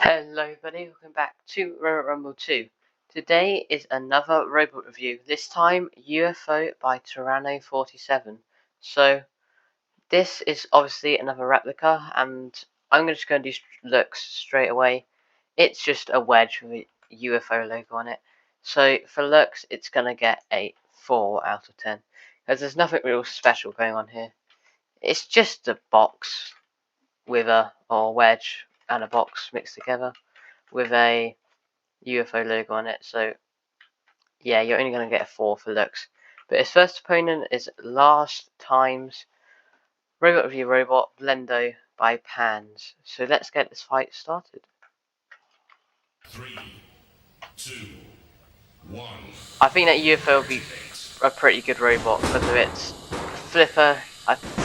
Hello everybody, welcome back to Robot Rumble 2. Today is another robot review, this time UFO by Tyranno47. So, this is obviously another replica, and I'm just going to do looks straight away. It's just a wedge with a UFO logo on it. So, for looks, it's going to get a 4 out of 10. Because there's nothing real special going on here. It's just a box with a wedge and a box mixed together with a UFO logo on it, so yeah, you're only going to get a 4 for looks. But his first opponent is last time's Robot Review Robot Blendo by Panz. So let's get this fight started. 3, 2, 1. I think that UFO will be a pretty good robot because of its flipper.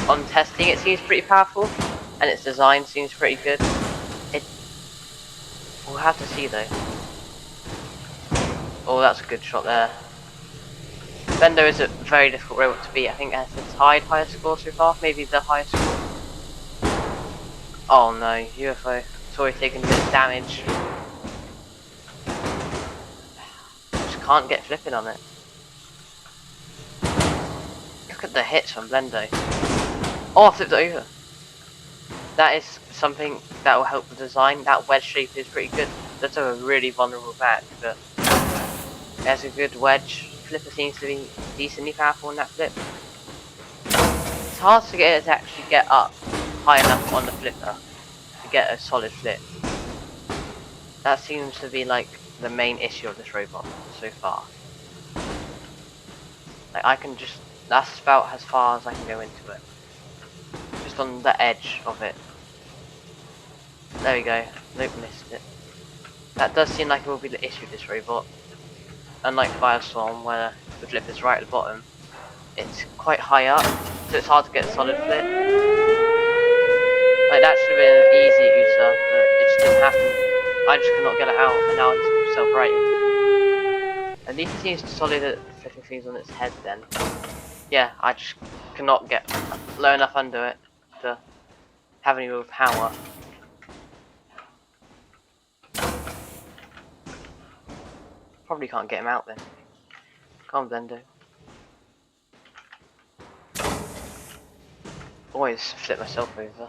On testing, it seems pretty powerful, and its design seems pretty good. We'll have to see though. Oh, that's a good shot there. Blendo is a very difficult robot to beat. I think it has the tied highest score so far, maybe the highest score. Oh no, UFO. It's already taken a bit of damage. Just can't get flipping on it. Look at the hits from Blendo. Oh, I flipped it over. That is something that will help the design. That wedge shape is pretty good. That's a really vulnerable back, but it has a good wedge. Flipper seems to be decently powerful in that flip. It's hard to get it to actually get up high enough on the flipper to get a solid flip. That seems to be like the main issue of this robot so far. Like I can just, that's about as far as I can go into it. Just on the edge of it. There we go. Nope, missed it. That does seem like it will be the issue of this robot. Unlike Firestorm, where the flip is right at the bottom, it's quite high up, so it's hard to get a solid flip. Like that should have been an easy user, but it just didn't happen. I just could not get it out, and now it's self-righting. At least it seems to solid flipping things on its head then. Yeah, I just cannot get low enough under it to have any real power. Probably can't get him out then. Come on, Blendo. Always flip myself over.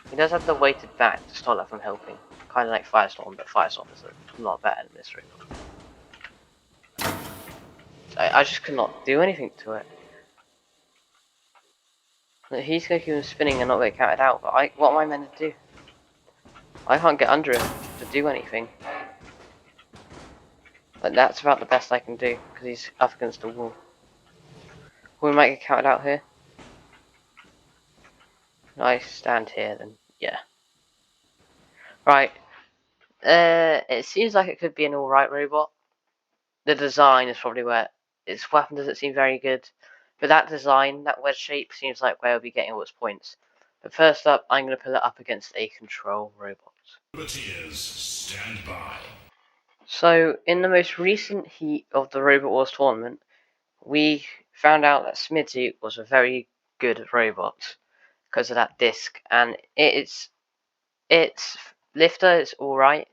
He does have the weighted back to stop that from helping. Kind of like Firestorm, but Firestorm is a lot better than this robot. I just cannot do anything to it. He's going to keep him spinning and not get counted out, but what am I meant to do? I can't get under him to do anything. Like that's about the best I can do, because he's up against the wall. We might get counted out here. I stand here then, yeah. Right. It seems like it could be an alright robot. The design is probably where its weapon doesn't seem very good. But that design, that wedge shape, seems like where it'll be getting all its points. But first up, I'm going to put it up against a control robot. Stand by. So, in the most recent heat of the Robot Wars tournament, we found out that Smitty was a very good robot because of that disc, and its lifter is alright,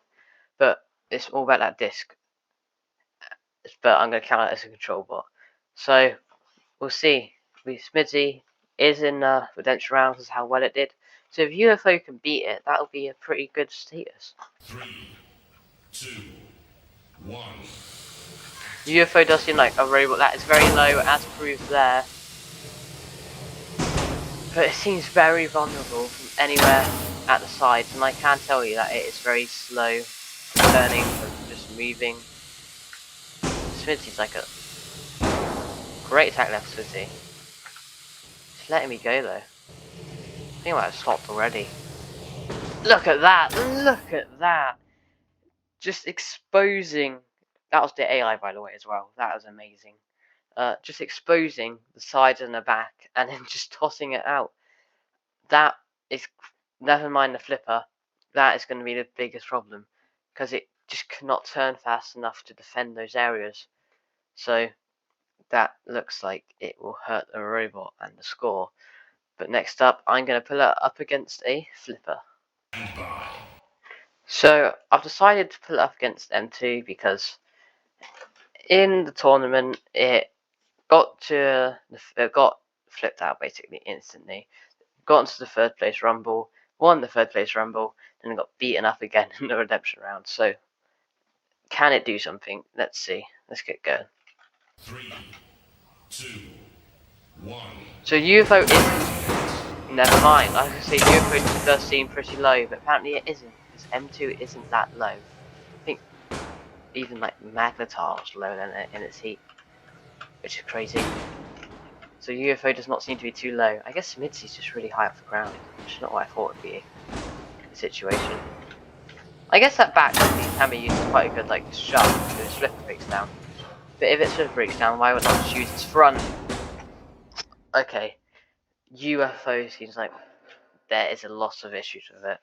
but it's all about that disc. But I'm going to count it as a control bot. So, we'll see. Smitty is in the redemption round because of how well it did. So if UFO can beat it, that'll be a pretty good status. 3, 2, 1. UFO does seem like a robot that is very low, as proved there. But it seems very vulnerable from anywhere at the sides, and I can tell you that it is very slow turning and just moving. Smitty's like a great attack left, Smitty. Just letting me go though. I think I might have stopped already. Look at that! Look at that! Just exposing. That was the AI, by the way, as well. That was amazing. Just exposing the sides and the back, and then just tossing it out. That is, never mind the flipper. That is going to be the biggest problem because it just cannot turn fast enough to defend those areas. So that looks like it will hurt the robot and the score. But next up, I'm going to pull it up against a flipper. Stand by. So I've decided to put it up against M2 because in the tournament it got flipped out basically instantly. Got into the third place rumble, won the third place rumble, and then got beaten up again in the redemption round. So can it do something? Let's see. Let's get going. 3, 2, 1. So UFO isn't. Never mind. I was gonna say UFO does seem pretty low, but apparently it isn't, because M2 isn't that low. I think even like Magnetar is lower than it in its heat, which is crazy. So UFO does not seem to be too low. I guess Midsy's just really high off the ground, which is not what I thought would be the situation. I guess that back can be used as quite a good like shove if its flipper breaks down. But if its flipper breaks down, why would not just use its front? Okay, UFO seems like there is a lot of issues with it.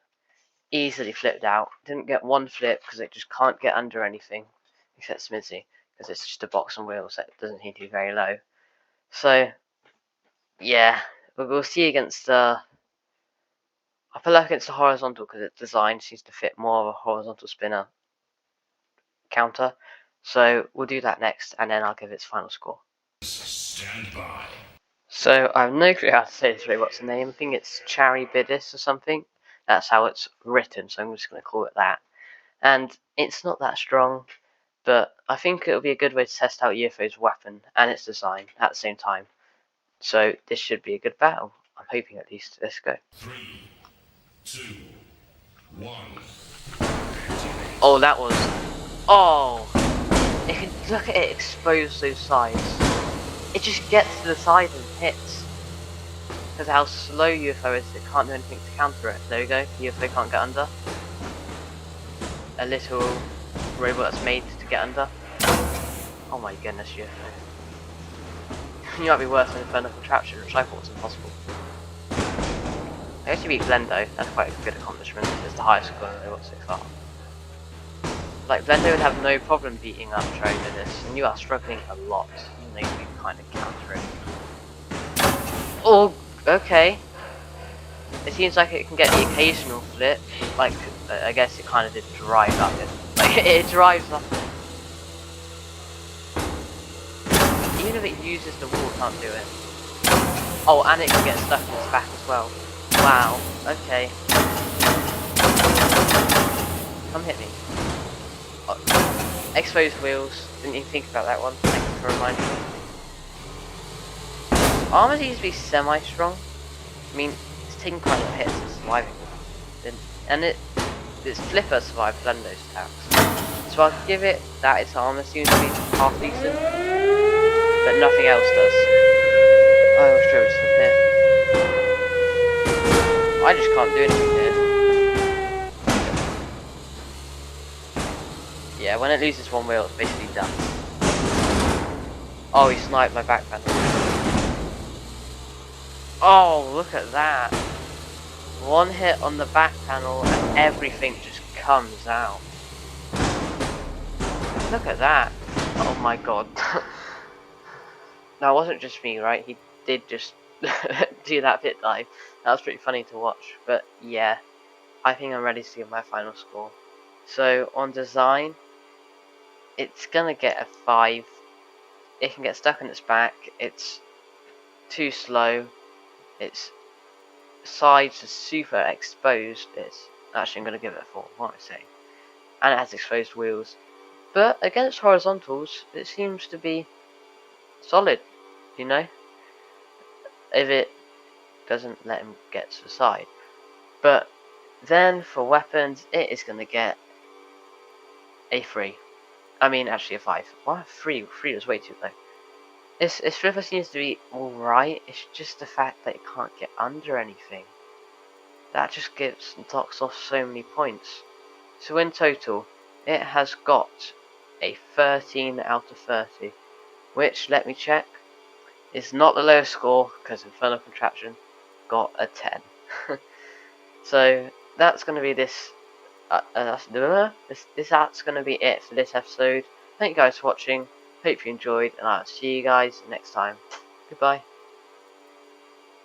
Easily flipped out. Didn't get one flip because it just can't get under anything, except Smithy, because it's just a box on wheels that doesn't seem to be very low. So, yeah, but we'll see against I feel like against the horizontal because its design seems to fit more of a horizontal spinner counter. So we'll do that next, and then I'll give its final score. Stand by. So I have no clue how to say this. What's the name? I think it's Charybdis or something. That's how it's written, so I'm just going to call it that. And it's not that strong, but I think it'll be a good way to test out UFO's weapon and its design at the same time. So this should be a good battle. I'm hoping at least. Let's go. 3, 2, 1. Oh, that was. Oh! You can look at it expose those sides. It just gets to the side and hits. Because how slow UFO is, it can't do anything to counter it. There we go. UFO can't get under. A little robot that's made to get under. Oh my goodness, UFO. You might be worse than Infernal Contraption, which I thought was impossible. I actually beat Blendo. That's quite a good accomplishment. It's the highest score in the robot so far. Like, Blendo would have no problem beating up Charybdis, and you are struggling a lot, even though you can kind of counter it. Oh, okay. It seems like it can get the occasional flip. Like, I guess it kind of did drive up it. Like, it drives up it. Even if it uses the wall, it can't do it. Oh, and it can get stuck in its back as well. Wow, okay. Come hit me. Oh, exposed wheels. Didn't even think about that one. Thank you for reminding me. Armor seems to be semi-strong. I mean, it's taking quite a lot of hits and surviving. And its flipper survived Blendo's attacks. So I'll give it that its armor seems to be half decent, but nothing else does. I almost drove to the pit. I just can't do anything here. Yeah, when it loses one wheel, it's basically done. Oh, he sniped my back panel. Oh, look at that. One hit on the back panel and everything just comes out. Look at that. Oh my god. That wasn't just me, right? He did just do that pit dive. That was pretty funny to watch. But yeah, I think I'm ready to give my final score. So on design, it's gonna get a 5. It can get stuck in its back. It's too slow. Its sides are super exposed. It's actually, I'm gonna give it a 4. What am I saying? And it has exposed wheels. But against horizontals, it seems to be solid. You know, if it doesn't let him get to the side. But then for weapons, it is gonna get a 3. I mean, actually a 5. Why 3? 3 was way too low. Its flipper seems to be alright. It's just the fact that it can't get under anything. That just knocks off so many points. So in total, it has got a 13 out of 30, which, let me check, is not the lowest score because Infernal Contraption got a 10. So that's going to be that's going to be it for this episode. Thank you guys for watching. Hope you enjoyed, and I'll see you guys next time. Goodbye.